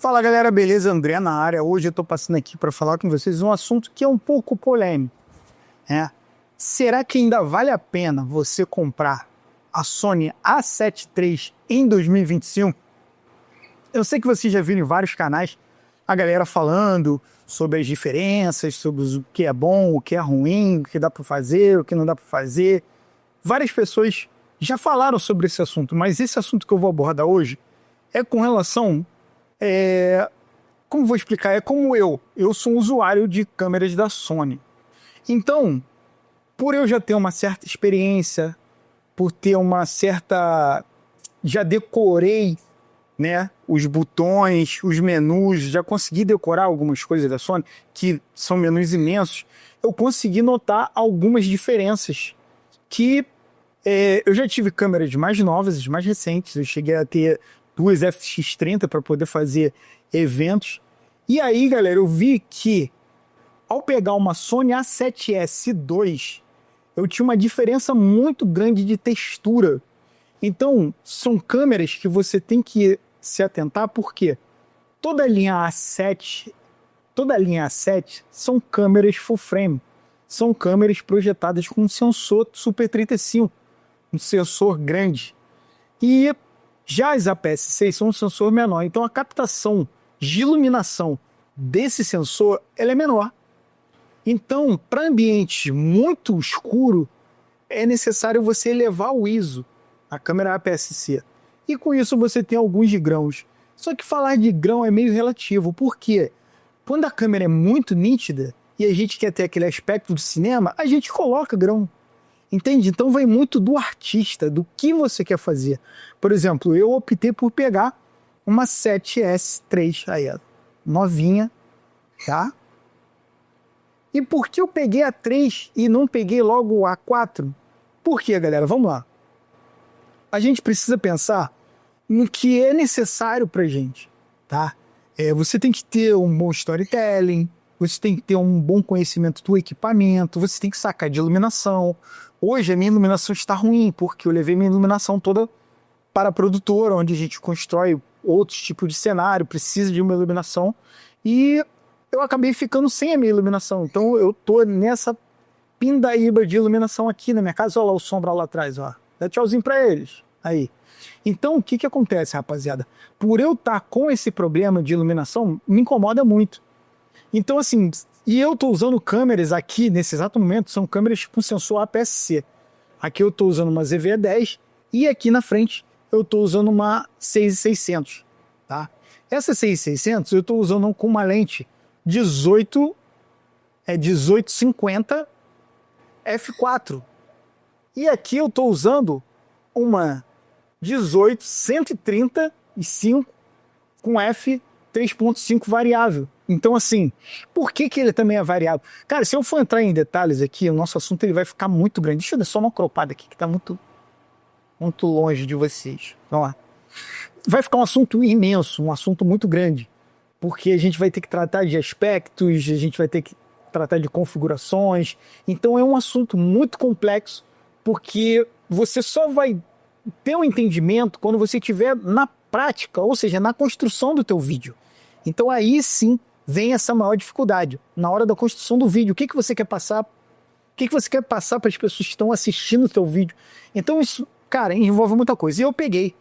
Fala galera, beleza? André na área. Hoje eu tô passando aqui para falar com vocês um assunto que é um pouco polêmico. Será que ainda vale a pena você comprar a Sony A7 III em 2025? Eu sei que vocês já viram em vários canais a galera falando sobre as diferenças, sobre o que é bom, o que é ruim, o que dá para fazer, o que não dá para fazer. Várias pessoas já falaram sobre esse assunto, mas esse assunto que eu vou abordar hoje é com relação... Como vou explicar? É como eu sou um usuário de câmeras da Sony. Então, por eu já ter uma certa experiência, por ter uma certa... Já decorei, né, os botões, os menus, já consegui decorar algumas coisas da Sony, que são menus imensos, eu consegui notar algumas diferenças que eu já tive câmeras mais novas, mais recentes, eu cheguei a ter duas FX30 para poder fazer eventos. E aí, galera, eu vi que ao pegar uma Sony A7S II, eu tinha uma diferença muito grande de textura. Então, são câmeras que você tem que se atentar, porque toda a linha A7 são câmeras full frame. São câmeras projetadas com um sensor Super 35, um sensor grande. E já as APS-C são um sensor menor, então a captação de iluminação desse sensor ela é menor. Então, para ambiente muito escuro, é necessário você elevar o ISO, a câmera APS-C. E com isso você tem alguns de grãos. Só que falar de grão é meio relativo, porque quando a câmera é muito nítida e a gente quer ter aquele aspecto do cinema, a gente coloca grão. Entende? Então vai muito do artista, do que você quer fazer. Por exemplo, eu optei por pegar uma 7S III, aí, novinha, tá? E por que eu peguei a 3 e não peguei logo a 4? Por quê, galera? Vamos lá. A gente precisa pensar no que é necessário pra gente, tá? Você tem que ter um bom storytelling, você tem que ter um bom conhecimento do equipamento, você tem que sacar de iluminação. Hoje a minha iluminação está ruim, porque eu levei minha iluminação toda para a produtora, onde a gente constrói outros tipos de cenário, precisa de uma iluminação, e eu acabei ficando sem a minha iluminação. Então eu tô nessa pindaíba de iluminação aqui na minha casa. Olha lá o sombra lá atrás, ó. Dá tchauzinho para eles. Aí. Então o que acontece, rapaziada? Por eu estar com esse problema de iluminação, me incomoda muito. Então assim... E eu estou usando câmeras aqui, nesse exato momento, são câmeras com sensor APS-C. Aqui eu estou usando uma ZV-10 e aqui na frente eu estou usando uma 6600. Tá? Essa 6600 eu estou usando com uma lente 1850 f4. E aqui eu estou usando uma 18-135 com f3.5 variável. Então, assim, por que ele também é variável? Cara, se eu for entrar em detalhes aqui, o nosso assunto ele vai ficar muito grande. Deixa eu dar só uma cropada aqui, que tá muito longe de vocês. Vamos lá. Vai ficar um assunto imenso, um assunto muito grande. Porque a gente vai ter que tratar de aspectos, a gente vai ter que tratar de configurações. Então, é um assunto muito complexo, porque você só vai ter um entendimento quando você estiver na prática, ou seja, na construção do teu vídeo. Então, aí sim, vem essa maior dificuldade. Na hora da construção do vídeo, o que você quer passar? O que você quer passar para as pessoas que estão assistindo o teu vídeo? Então isso, cara, envolve muita coisa. E eu peguei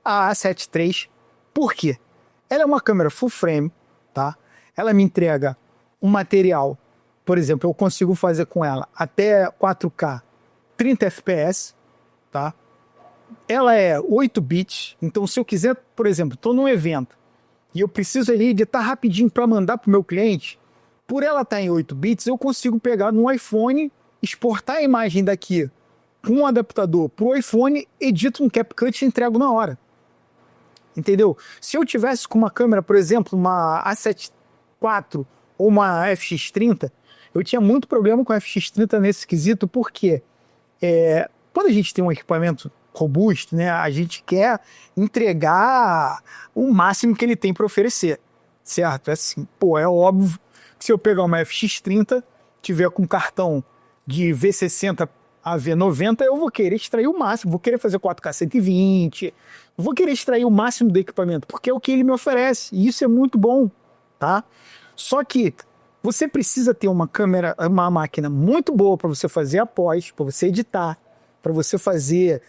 a A7 III, por quê? Ela é uma câmera full frame, tá? Ela me entrega um material, por exemplo, eu consigo fazer com ela até 4K, 30 FPS, tá? Ela é 8 bits, então se eu quiser, por exemplo, estou num evento, e eu preciso ali editar rapidinho para mandar para o meu cliente, por ela estar em 8 bits, eu consigo pegar no iPhone, exportar a imagem daqui com um adaptador para o iPhone, edito um CapCut e entrego na hora. Entendeu? Se eu tivesse com uma câmera, por exemplo, uma A7 IV ou uma FX30, eu tinha muito problema com a FX30 nesse quesito, porque quando a gente tem um equipamento robusto, né, a gente quer entregar o máximo que ele tem para oferecer, certo? É assim, pô, é óbvio que se eu pegar uma FX30, tiver com cartão de V60 a V90, eu vou querer extrair o máximo, vou querer fazer 4K 120, vou querer extrair o máximo do equipamento, porque é o que ele me oferece, e isso é muito bom, tá? Só que você precisa ter uma câmera, uma máquina muito boa para você fazer a pós, para você editar, para você fazer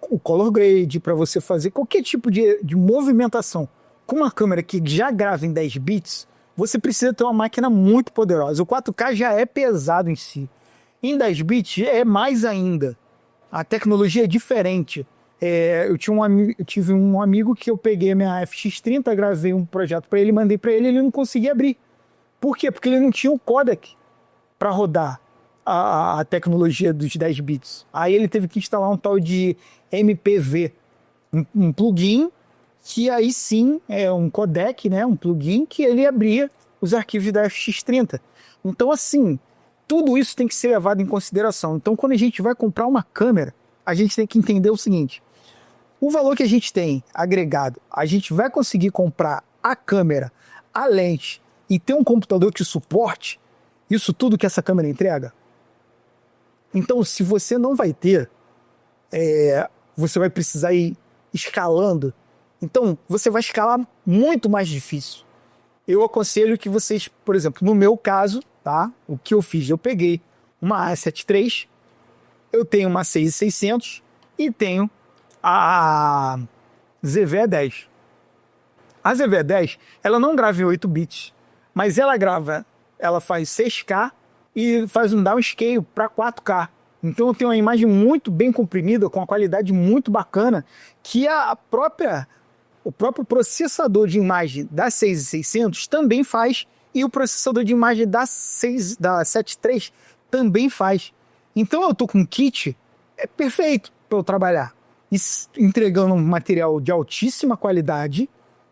o color grade, para você fazer qualquer tipo de movimentação. Com uma câmera que já grava em 10 bits, você precisa ter uma máquina muito poderosa. O 4K já é pesado em si. Em 10 bits é mais ainda. A tecnologia é diferente. Eu tive um amigo que eu peguei a minha FX30, gravei um projeto para ele, mandei para ele, ele não conseguia abrir. Por quê? Porque ele não tinha um codec para rodar a tecnologia dos 10 bits. Aí ele teve que instalar um tal de MPV, um plugin, que aí sim é um codec, né? Um plugin que ele abria os arquivos da FX30. Então, assim, tudo isso tem que ser levado em consideração. Então, quando a gente vai comprar uma câmera, a gente tem que entender o seguinte: o valor que a gente tem agregado, a gente vai conseguir comprar a câmera, a lente e ter um computador que suporte isso tudo que essa câmera entrega? Então, se você não vai ter, você vai precisar ir escalando. Então, você vai escalar muito mais difícil. Eu aconselho que vocês, por exemplo, no meu caso, tá? O que eu fiz? Eu peguei uma A7 III, eu tenho uma 6600 e tenho a ZV-10. A ZV-10, ela não grava em 8 bits, mas ela faz 6K e faz um downscale para 4K. Então eu tenho uma imagem muito bem comprimida, com uma qualidade muito bacana, que o próprio processador de imagem da 6600 também faz, e o processador de imagem da 7 III também faz. Então eu tô com um kit perfeito para eu trabalhar, entregando um material de altíssima qualidade,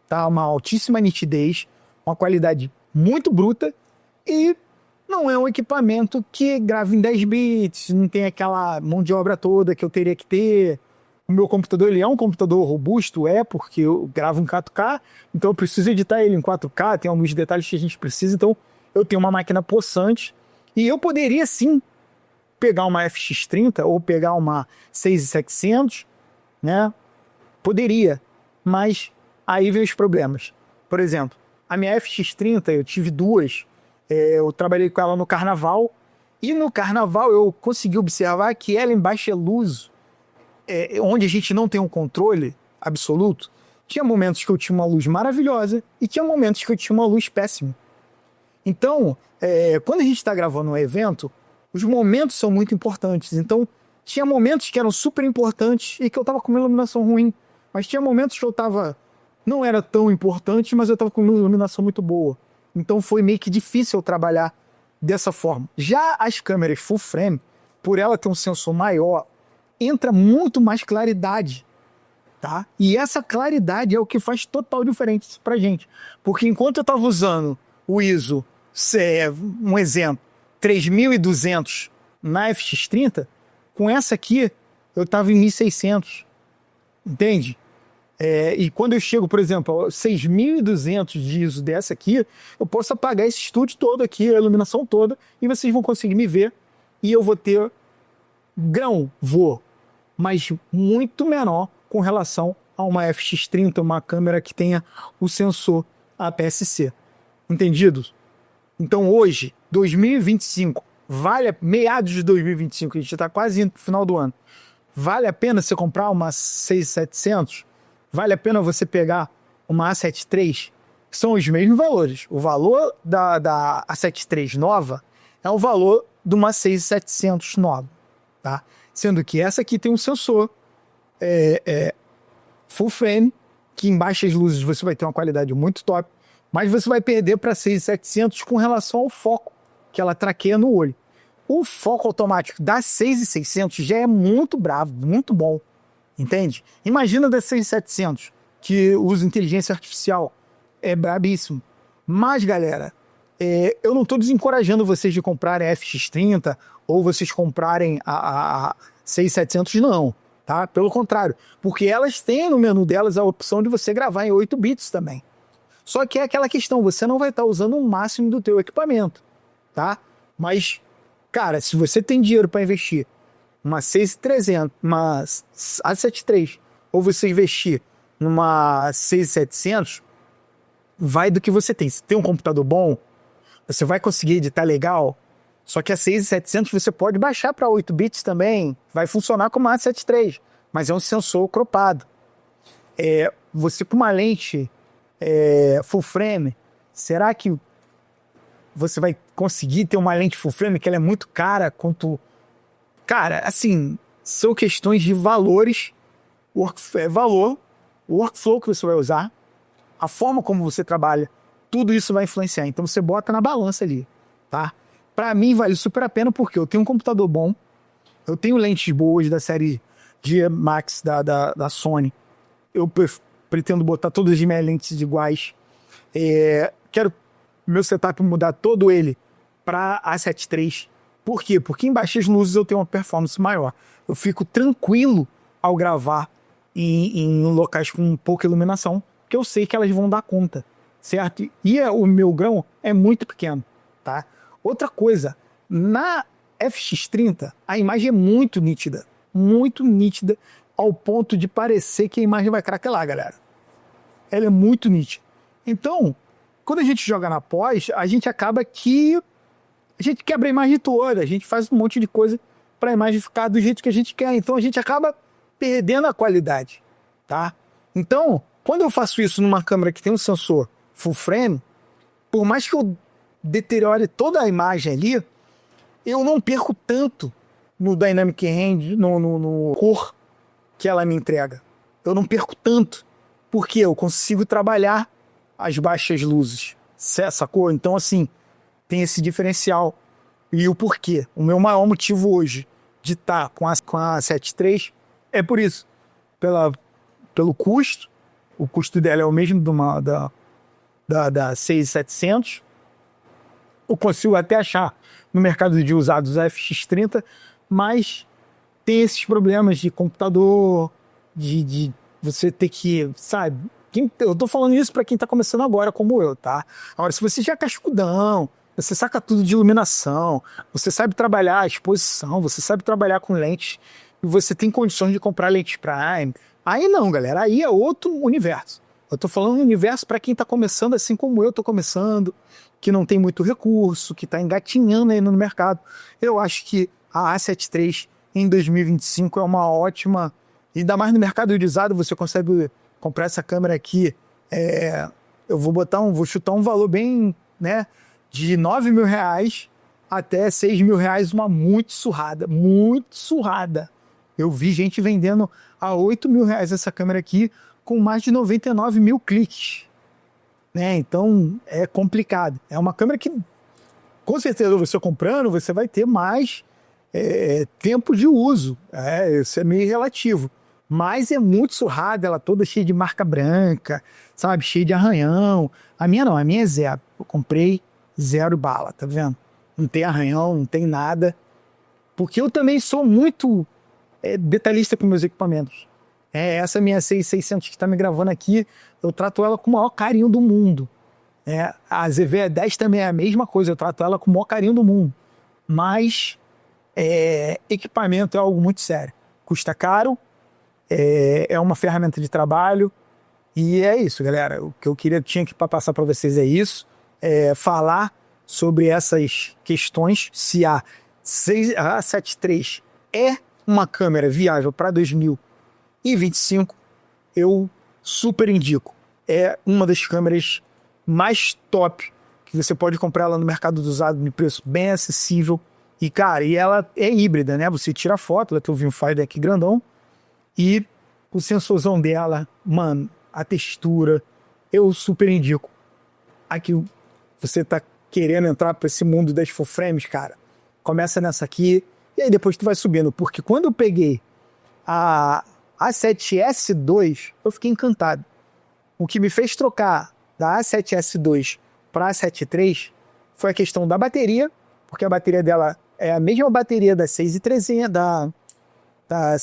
tá? Uma altíssima nitidez, uma qualidade muito bruta, e não é um equipamento que grava em 10 bits, não tem aquela mão de obra toda que eu teria que ter. O meu computador, ele é um computador robusto, porque eu gravo em 4K, então eu preciso editar ele em 4K, tem alguns detalhes que a gente precisa, então eu tenho uma máquina possante, e eu poderia sim pegar uma FX30 ou pegar uma 6700, né? Poderia, mas aí vem os problemas. Por exemplo, a minha FX30, eu tive duas, eu trabalhei com ela no Carnaval, e no Carnaval eu consegui observar que ela em baixa luz, onde a gente não tem um controle absoluto, tinha momentos que eu tinha uma luz maravilhosa e tinha momentos que eu tinha uma luz péssima. Então, quando a gente está gravando um evento, os momentos são muito importantes. Então, tinha momentos que eram super importantes e que eu estava com uma iluminação ruim, mas tinha momentos que eu não era tão importante, mas eu estava com uma iluminação muito boa. Então foi meio que difícil eu trabalhar dessa forma. Já as câmeras full frame, por ela ter um sensor maior, entra muito mais claridade, tá? E essa claridade é o que faz total diferença pra gente. Porque enquanto eu estava usando o ISO, um exemplo, 3200 na FX30, com essa aqui eu estava em 1600, entende? E quando eu chego, por exemplo, a 6200 de ISO dessa aqui, eu posso apagar esse estúdio todo aqui, a iluminação toda, e vocês vão conseguir me ver, e eu vou ter mas muito menor com relação a uma FX30, uma câmera que tenha o sensor APS-C. Entendido? Então hoje, 2025, meados de 2025, a gente está quase no final do ano, vale a pena você comprar uma 6700? Vale a pena você pegar uma A7 III? São os mesmos valores. O valor da A7 III nova é o valor de uma 6700 nova, tá? Sendo que essa aqui tem um sensor full frame, que em baixas luzes você vai ter uma qualidade muito top, mas você vai perder para 6700 com relação ao foco, que ela traqueia no olho. O foco automático da 6600 já é muito bravo, muito bom. Entende? Imagina da 6700, que usa inteligência artificial. É brabíssimo. Mas, galera, eu não estou desencorajando vocês de comprarem a FX30 ou vocês comprarem a 6700, não. Tá? Pelo contrário. Porque elas têm no menu delas a opção de você gravar em 8 bits também. Só que é aquela questão, você não vai estar usando o máximo do teu equipamento. Tá? Mas, cara, se você tem dinheiro para investir uma 6300, uma A7 III, ou você investir numa 6700, vai do que você tem. Se tem um computador bom, você vai conseguir editar legal, só que a 6700 você pode baixar para 8 bits também, vai funcionar como a A7 III, mas é um sensor cropado. Você com uma lente full frame, será que você vai conseguir ter uma lente full frame que ela é muito cara quanto... Cara, assim, são questões de valores, valor, o workflow que você vai usar, a forma como você trabalha, tudo isso vai influenciar. Então você bota na balança ali, tá? Pra mim vale super a pena porque eu tenho um computador bom, eu tenho lentes boas da série G Max da Sony, eu pretendo botar todas as minhas lentes iguais, quero meu setup mudar todo ele para A7 III. Por quê? Porque em baixas luzes eu tenho uma performance maior. Eu fico tranquilo ao gravar em locais com pouca iluminação, porque eu sei que elas vão dar conta, certo? E o meu grão é muito pequeno, tá? Outra coisa, na FX30 a imagem é muito nítida ao ponto de parecer que a imagem vai craquelar, galera. Ela é muito nítida. Então, quando a gente joga na pós, a gente acaba que a gente quebra a imagem toda, a gente faz um monte de coisa para a imagem ficar do jeito que a gente quer. Então a gente acaba perdendo a qualidade, tá? Então, quando eu faço isso numa câmera que tem um sensor full frame, por mais que eu deteriore toda a imagem ali, eu não perco tanto no Dynamic Range, no cor que ela me entrega. Eu não perco tanto, porque eu consigo trabalhar as baixas luzes, sacou? Então, assim, tem esse diferencial. E o porquê? O meu maior motivo hoje de estar com a 7.3 é por isso. Pelo custo. O custo dela é o mesmo da 6.700. Eu consigo até achar no mercado de usados a FX30, mas tem esses problemas de computador, de você ter que, sabe... Eu tô falando isso para quem tá começando agora, como eu, tá? Agora, se você já é cascudão, você saca tudo de iluminação, você sabe trabalhar a exposição, você sabe trabalhar com lentes, e você tem condições de comprar lentes Prime, aí não, galera, aí é outro universo. Eu tô falando um universo para quem tá começando assim como eu tô começando, que não tem muito recurso, que tá engatinhando aí no mercado. Eu acho que a A7 III em 2025 é uma ótima, ainda mais no mercado usado, você consegue comprar essa câmera aqui, eu vou chutar um valor bem, né, de R$9.000 até R$6.000, uma muito surrada. Eu vi gente vendendo a R$8.000 essa câmera aqui com mais de 99 mil cliques, né? Então é complicado. É uma câmera que, com certeza, você comprando, você vai ter mais tempo de uso. Isso é meio relativo. Mas é muito surrada, ela toda cheia de marca branca, sabe? Cheia de arranhão. A minha não, a minha é zero. Eu comprei 0 bala, tá vendo? Não tem arranhão, não tem nada. Porque eu também sou muito detalhista com meus equipamentos. Essa minha 6600 que tá me gravando aqui, eu trato ela com o maior carinho do mundo. A ZV-10 também é a mesma coisa, eu trato ela com o maior carinho do mundo. Mas equipamento é algo muito sério. Custa caro, é uma ferramenta de trabalho, e é isso, galera. O que eu tinha que passar para vocês é isso, falar sobre essas questões, se a 7 III é uma câmera viável para 2025, eu super indico. É uma das câmeras mais top que você pode comprar ela no mercado usado de preço bem acessível. E, cara, ela é híbrida, né? Você tira a foto, ela tem o viewfinder aqui grandão, e o sensorzão dela, mano, a textura, eu super indico. Aqui, você tá querendo entrar para esse mundo das full frames, cara, começa nessa aqui, e aí depois tu vai subindo. Porque quando eu peguei a A7S2, eu fiquei encantado. O que me fez trocar da A7S2 para a A7 III foi a questão da bateria, porque a bateria dela é a mesma bateria da 6300, da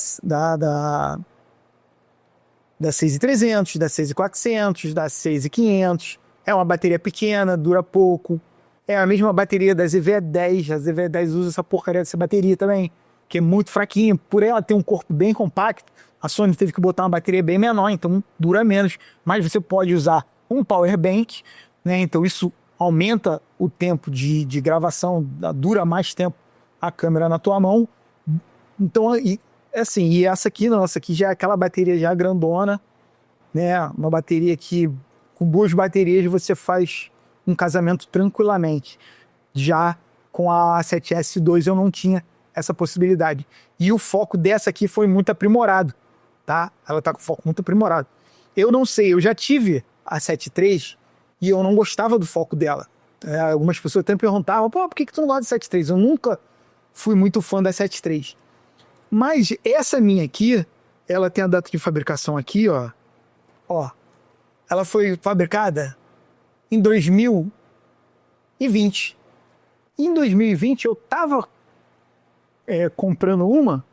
6300, da 6400, da 6500. É uma bateria pequena, dura pouco. É a mesma bateria da ZV-10. A ZV-10 usa essa porcaria dessa bateria também. que é muito fraquinha. Por ela ter um corpo bem compacto, a Sony teve que botar uma bateria bem menor, então dura menos. Mas você pode usar um power bank, né? Então isso aumenta o tempo de gravação, dura mais tempo a câmera na tua mão. Então, assim, e essa aqui não, essa aqui já é aquela bateria já grandona, né? Uma bateria que, com 2 baterias, você faz um casamento tranquilamente. Já com a A7S II eu não tinha essa possibilidade. E o foco dessa aqui foi muito aprimorado, tá? Ela tá com foco muito aprimorado. Eu não sei, eu já tive a 7.3 e eu não gostava do foco dela. Algumas pessoas até me perguntavam, pô, por que tu não gosta da 7.3? Eu nunca fui muito fã da 7.3. Mas essa minha aqui, ela tem a data de fabricação aqui, ó. Ó, ela foi fabricada em 2020. E em 2020 eu tava comprando uma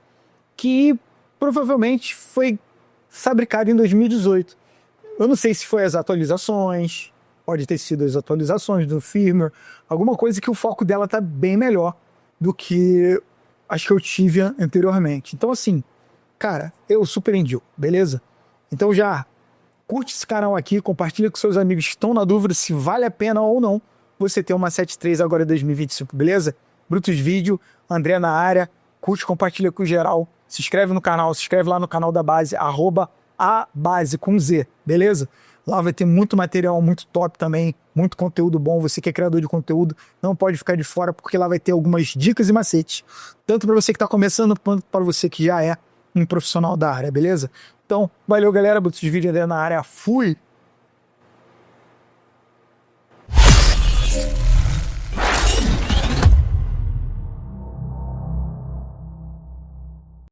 que provavelmente foi fabricada em 2018. Eu não sei se foi as atualizações, pode ter sido as atualizações do firmware, alguma coisa que o foco dela tá bem melhor do que as que eu tive anteriormente. Então assim, cara, eu super indico, beleza? Então já curte esse canal aqui, compartilha com seus amigos que estão na dúvida se vale a pena ou não você ter uma 7.3 agora em 2025, beleza? Brutus Vídeo, André na área, curte, compartilha com geral, se inscreve no canal, se inscreve lá no canal da base, @abase com Z, beleza? Lá vai ter muito material, muito top também, muito conteúdo bom. Você que é criador de conteúdo, não pode ficar de fora, porque lá vai ter algumas dicas e macetes, tanto para você que está começando, quanto para você que já é um profissional da área, beleza? Então, valeu galera, Brutus Vídeo, André na área, fui!